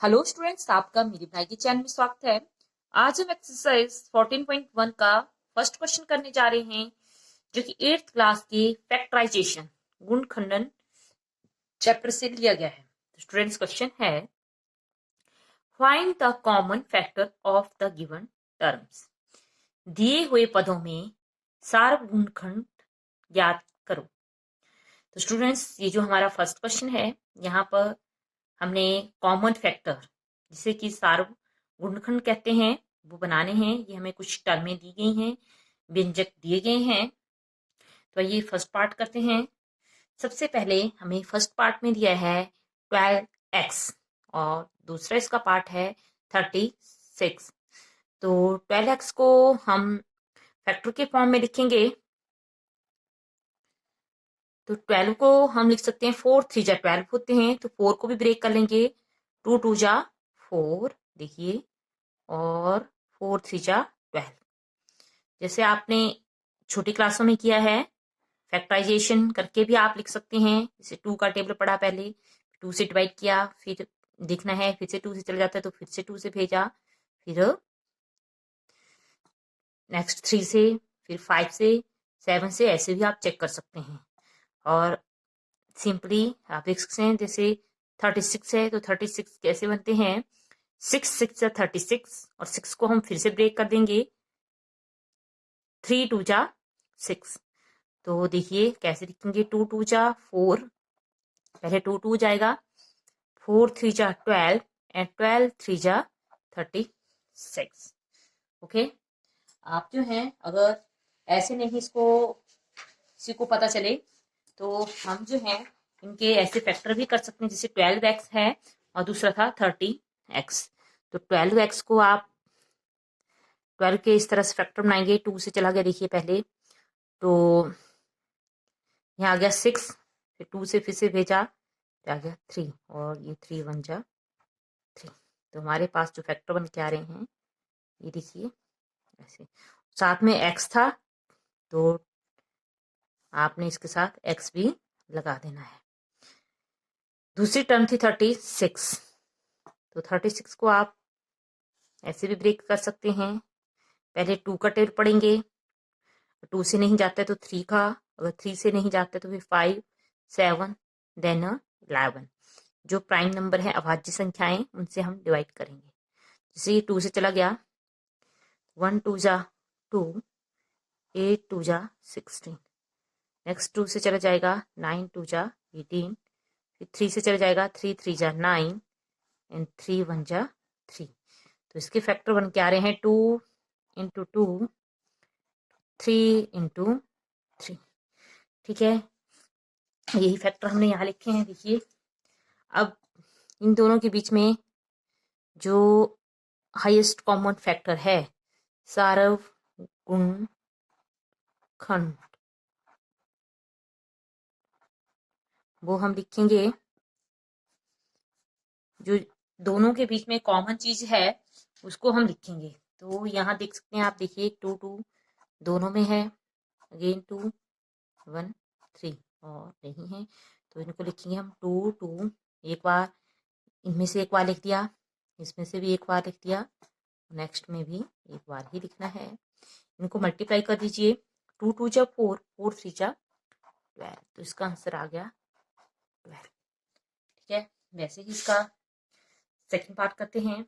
Hello students, आपका मेरे भाई के चैनल में स्वागत है। आज हम एक्सरसाइज 14.1 का फर्स्ट क्वेश्चन करने जा रहे हैं, जो कि 8th क्लास के फैक्टराइजेशन गुणनखंडन चैप्टर से लिया गया है। स्टूडेंट्स, क्वेश्चन है find the common factor of the given terms. दिए हुए पदों में सार्वगुणनखंड ज्ञात करो। तो स्टूडेंट्स, ये जो हमारा फर्स्ट क्वेश्चन है, यहाँ पर हमने कॉमन फैक्टर, जिसे कि सार्वगुणनखंड कहते हैं, वो बनाने हैं। ये हमें कुछ टर्में दी गई हैं, व्यंजक दिए गए हैं। तो ये फर्स्ट पार्ट करते हैं। सबसे पहले हमें फर्स्ट पार्ट में दिया है 12x और दूसरा इसका पार्ट है 36। तो 12x को हम फैक्टर के फॉर्म में लिखेंगे। तो 12 को हम लिख सकते हैं 4 3 जा 12 होते हैं, तो 4 को भी ब्रेक कर लेंगे। 2 2 जा 4, देखिए, और 4 3 जा 12। जैसे आपने छोटी क्लासों में किया है, फैक्टराइजेशन करके भी आप लिख सकते हैं। जैसे 2 का टेबल पढ़ा, पहले 2 से डिवाइड किया, फिर देखना है, फिर से 2 से चला जाता है तो फिर से 2 से भेजा, फिर नेक्स्ट 3 से, फिर 5 से, 7 से, ऐसे भी आप चेक कर सकते हैं। और सिंपली आप देख सकते हैं, जैसे 36 है तो 36 कैसे बनते हैं, 6 6 जा 36, और 6 को हम फिर से ब्रेक कर देंगे, 3 2 जा 6। तो देखिए कैसे लिखेंगे, 2 2 जा 4, पहले 2 2 जाएगा, 4 3 जा 12 एंड 12 3 जा 36। ओके, आप जो है अगर ऐसे नहीं इसको किसी को पता चले, तो हम जो है इनके ऐसे फैक्टर भी कर सकते हैं। जैसे 12x है और दूसरा था 30x। तो 12x को आप 12 के इस तरह से फैक्टर बनाएंगे, 2 से चला गया, देखिए पहले, तो यहाँ आ गया 6, फिर 2 से फिर से भेजा, आ गया 3, और ये 3 1 जा 3। तो हमारे पास जो फैक्टर बन के आ रहे हैं, ये देखिए ऐसे। साथ में x था, तो आपने इसके साथ x भी लगा देना है। दूसरी टर्म थी 36, तो 36 को आप ऐसे भी ब्रेक कर सकते हैं। पहले 2 का टेबल पढ़ेंगे, 2 से नहीं जाता है तो 3 का, अगर 3 से नहीं जाता है तो फिर 5 7 देन 11। जो प्राइम नंबर है, अभाज्य संख्याएं, उनसे हम डिवाइड करेंगे। जैसे ये 2 से चला गया, 1 2 जा 2, 8 2 जा 16, नेक्स्ट 2 से चला जाएगा, 9 2 जा 18, फिर 3 से चला जाएगा, 3 3 जा 9 एंड 3 1 जा 3। तो इसके फैक्टर बन के आ रहे हैं 2 इंटू 2, 3 इंटू 3। ठीक है, यही फैक्टर हमने यहाँ लिखे हैं। देखिए, अब इन दोनों के बीच में जो हाईएस्ट कॉमन फैक्टर है, सार्वगुणनखंड, वो हम लिखेंगे। जो दोनों के बीच में कॉमन चीज है, उसको हम लिखेंगे। तो यहाँ देख सकते हैं आप, देखिए 2 2 दोनों में है, अगेन 2 1 3 और नहीं है, तो इनको लिखेंगे हम 2 2। एक बार इनमें से एक बार लिख दिया, इसमें से भी एक बार लिख दिया, नेक्स्ट में भी एक बार ही लिखना है। इनको मल्टीप्लाई कर दीजिए, 2 2 जा 4, 4 3 जा 12, तो इसका आंसर आ गया 12। ठीक है, वैसे ही इसका सेकंड पार्ट करते हैं।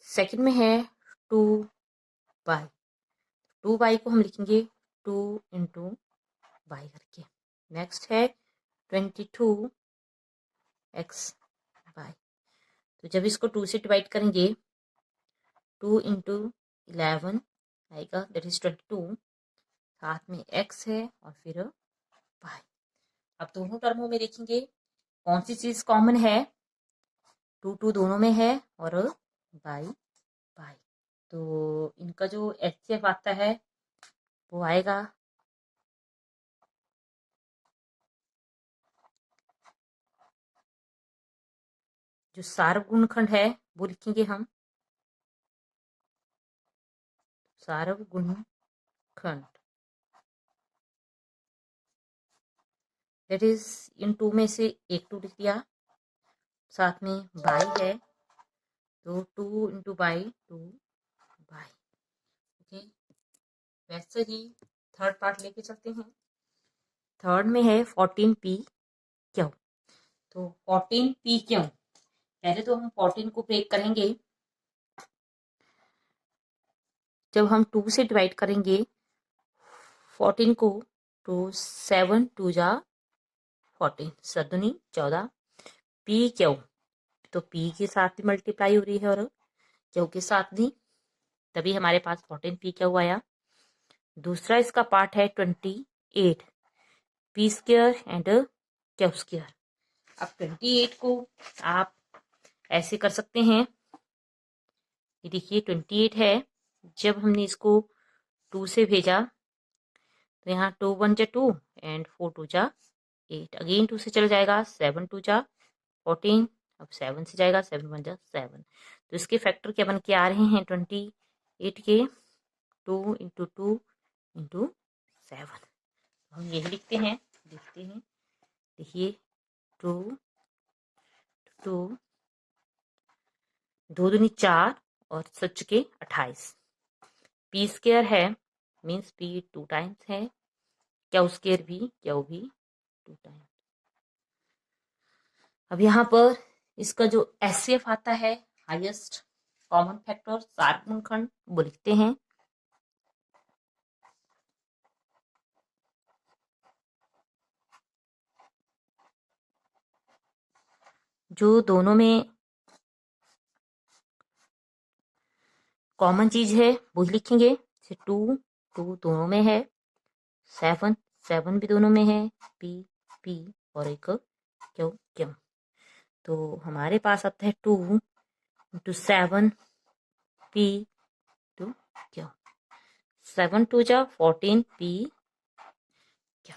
सेकंड में है 2 बाई, 2 बाई को हम लिखेंगे 2 इंटू बाई करके। नेक्स्ट है 22 एक्स बाई, तो जब इसको 2 से डिवाइड करेंगे, 2 इंटू 11 आएगा, दैट इज 22, साथ में x है और फिर y। अब दोनों टर्मों में देखेंगे कौन सी चीज कॉमन है, 2 2 दोनों में है और y y। तो इनका जो HCF आता है वो आएगा जो सार्वगुणनखंड है वो लिखेंगे हम, सार्वगुणनखंड, दैट इज इन 2 में से एक 2 लिख दिया, साथ में बाई है, तो 2 इंटू बाई 2 बाई। ओके, वैसे ही थर्ड पार्ट लेके चलते हैं। थर्ड में है 14p क्यू। तो 14p क्यू, पहले तो हम 14 को ब्रेक करेंगे। जब हम 2 से डिवाइड करेंगे 14 को, तो 7 2 जा 14, 7 14, पी क्यू, तो पी के साथ भी मल्टीप्लाई हो रही है और क्यू के साथ भी, तभी हमारे पास 14p क्यू आया। दूसरा इसका पार्ट है 28, P square and Q square. अब 28 को आप ऐसे कर सकते हैं, ये देखिए 28 है, जब हमने इसको 2 से भेजा तो यहाँ 2 1 जा 2 एंड 4 2 जा 8, अगेन 2 से चला जाएगा, 7 2 जा 14, अब 7 से जाएगा, 7 1 जा 7। तो इसके फैक्टर क्या बन के आ रहे हैं 28 के, 2 इंटू 2 इंटू 7। हम यही लिखते हैं, देखते हैं, देखिए 2 2 2 दूनी 4 और सच के 28। पी स्क्वायर है, मीन्स पी 2 टाइम्स है, क्यू स्क्वायर भी, क्यू भी 2 टाइम्स। अब यहाँ पर इसका जो एचसीएफ आता है, हाईएस्ट कॉमन फैक्टर सार गुणनखंड, वो लिखते हैं। जो दोनों में कॉमन चीज है वही लिखेंगे। 2 2 दोनों में है, 7 7 भी दोनों में है, पी पी और एक क्यू क्यू। तो हमारे पास आता है 2 इंटू 7 पी टू क्यू, 7 2 जा 14 P Q.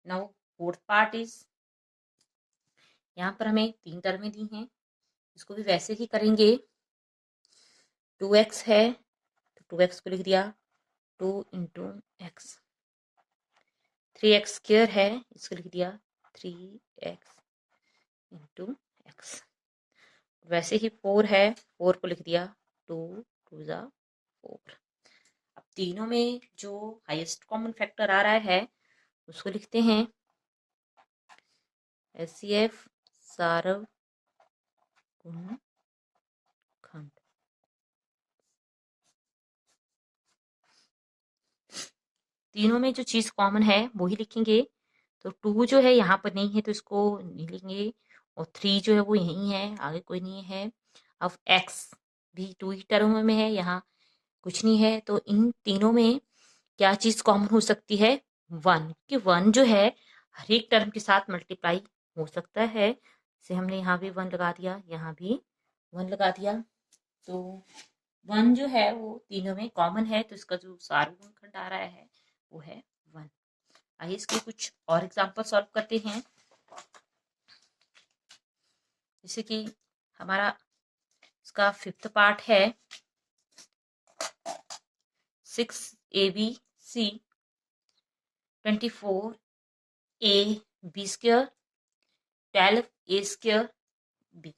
Now fourth part is, यहाँ पर हमें 3 टर्में दी हैं, इसको भी वैसे ही करेंगे। 2x है तो 2x को लिख दिया 2 इंटू एक्स, 3x स्क्वायर है, इसको लिख दिया 3x इंटू एक्स। वैसे ही 4 है, 4 को लिख दिया 2 2 जा 4। अब तीनों में जो हाईएस्ट कॉमन फैक्टर आ रहा है उसको लिखते हैं एचसीएफ सारव गुणनखंड। तीनों में जो चीज कॉमन है वो ही लिखेंगे। तो 2 जो है यहाँ पर नहीं है तो इसको नहीं लिखेंगे, और 3 जो है वो यही है, आगे कोई नहीं है। अब x भी 2 ही टर्म में है, यहाँ कुछ नहीं है, तो इन तीनों में क्या चीज कॉमन हो सकती है, 1, कि 1 जो है हर एक टर्म के साथ मल्टीप्लाई हो सकता है। जैसे हमने यहाँ भी 1 लगा दिया, यहाँ भी 1 लगा दिया, तो 1 जो है वो तीनों में कॉमन है, तो इसका जो सार्वगुणनखंड आ रहा है वो है 1। आइए इसके कुछ और एग्जाम्पल सॉल्व करते हैं। जैसे कि हमारा इसका 5th पार्ट है 6abc 24ab square 12a square b।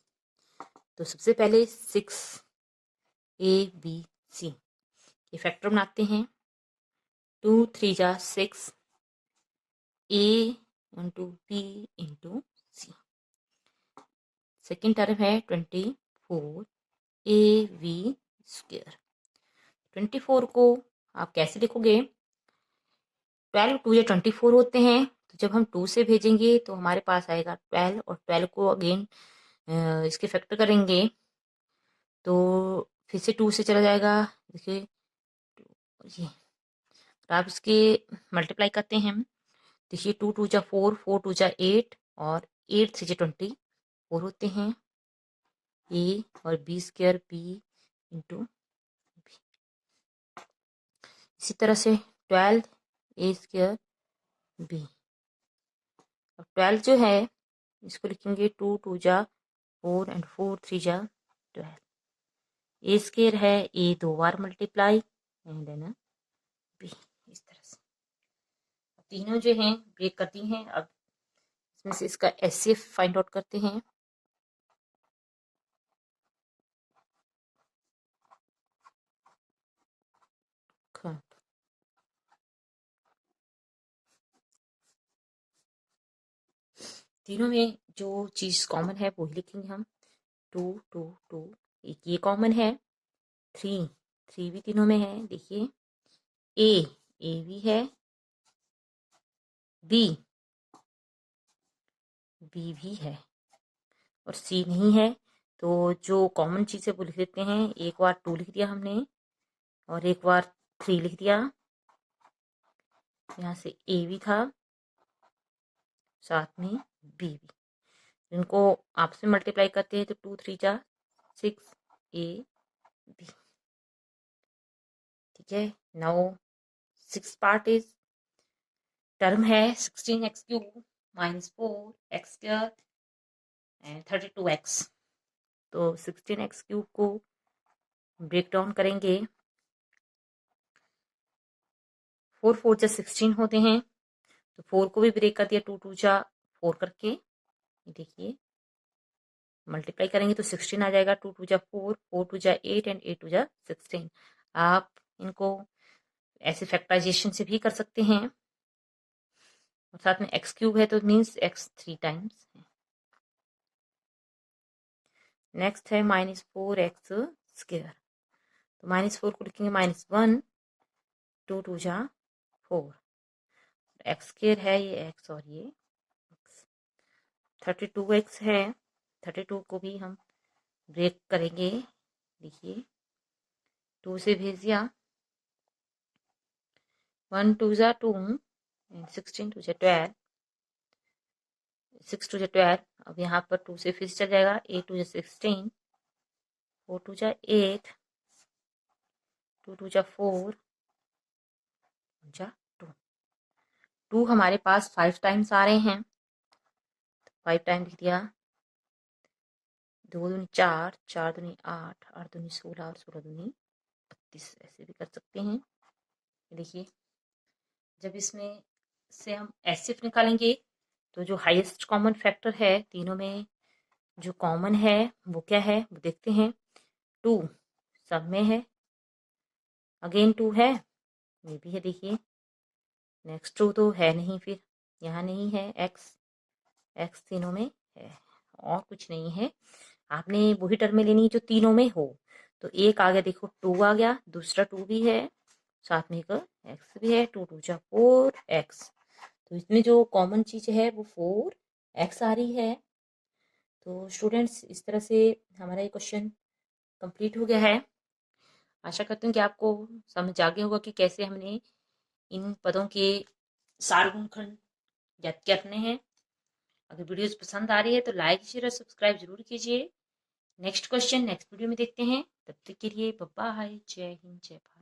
तो सबसे पहले 6abc ये फैक्टर बनाते हैं, 2 3 जा 6, a into b into c। Second term है 24ab स्क्वायर। 24 को आप कैसे लिखोगे, 12 2 या 24 होते हैं, तो जब हम 2 से भेजेंगे तो हमारे पास आएगा 12, और 12 को अगेन इसके फैक्टर करेंगे तो फिर से 2 से चला जाएगा, देखिए ये, आप इसके मल्टीप्लाई करते हैं, देखिए 2 2 जा 4, 4 2 जा 8, और 8 3 जा 24 होते हैं, ए और B square B into B. इसी तरह से 12 ए स्क्वायर बी। अब 12 जो है इसको लिखेंगे 2 2 जा 4 एंड 4 3 जा 12। ए स्क्वायर है, ए 2 बार मल्टीप्लाई एंड देन बी, इस तरह से तीनों जो हैं ब्रेक करती हैं। अब इसमें से इसका एचसीएफ फाइंड आउट करते हैं। तीनों में जो चीज़ कॉमन है वो ही लिखेंगे हम। 2 2 2, एक ये कॉमन है। 3 3 भी तीनों में है, देखिए। ए भी है, बी भी है, और सी नहीं है। तो जो कॉमन चीज़ है वो लिख देते हैं। एक बार 2 लिख दिया हमने, और एक बार 3 लिख दिया। यहाँ से ए भी था, साथ में बी भी। इनको आपस में मल्टीप्लाई करते हैं तो 2 3 जा 6 ए बी। ठीक है। नाउ 6 पार्ट इज टर्म है 16x³ minus 4x² and 32x। तो 16x³ को ब्रेक डाउन करेंगे। 4 4 जा 16 होते हैं, तो 4 को भी ब्रेक कर दिया 2 2 जा 4 करके। देखिए मल्टीप्लाई करेंगे तो 16 आ जाएगा। 2 2 जा 4, 4 2 जा 8 एंड 8 2 जा 16। आप इनको ऐसे फैक्टराइजेशन से भी कर सकते हैं, और साथ में x³ है तो मीन्स x 3 टाइम्स है। नेक्स्ट है -4x²। तो -4 को लिखेंगे -1, 2 2 जा 4, x² है ये x और ये x। 32x है, 32 को भी हम ब्रेक करेंगे। देखिए 2 से भेज दिया, 1 2 जा 2 एंड 16 2 जा 12, 6 2 जा 12। अब यहाँ पर 2 से फिर चल जाएगा, 8 2 जा 16, 4 2 जा 8, 2 2 जा 4 जा 2। 2 हमारे पास 5 टाइम्स आ रहे हैं, 5 टाइम लिख दिया। 2 दूनी 4, 4 दूनी 8, 8 दूनी 16 और 16 दूनी 32। ऐसे भी कर सकते हैं। देखिए जब इसमें से हम एचसीएफ निकालेंगे तो जो हाईएस्ट कॉमन फैक्टर है तीनों में, जो कॉमन है वो क्या है वो देखते हैं। 2 सब में है, अगेन 2 है, ये भी है। देखिए नेक्स्ट 2 तो है नहीं, फिर यहाँ नहीं है। एक्स तीनों में है, और कुछ नहीं है। आपने वही टर्म में लेनी है जो तीनों में हो। तो एक आ गया, देखो 2 आ गया, दूसरा 2 भी है, साथ में एक एक्स भी है। 2 2 जा 4x। तो इसमें जो कॉमन चीज है वो 4x आ रही है। तो स्टूडेंट्स इस तरह से हमारा ये क्वेश्चन कंप्लीट हो गया है। आशा करती हूँ कि आपको समझ आ गया होगा कि कैसे हमने इन पदों के सार गुणनखंड ज्ञात करने हैं। अगर वीडियोस पसंद आ रही है तो लाइक शेयर और सब्सक्राइब जरूर कीजिए। नेक्स्ट क्वेश्चन नेक्स्ट वीडियो में देखते हैं। तब तक के लिए बाय बाय। जय हिंद, जय भारत।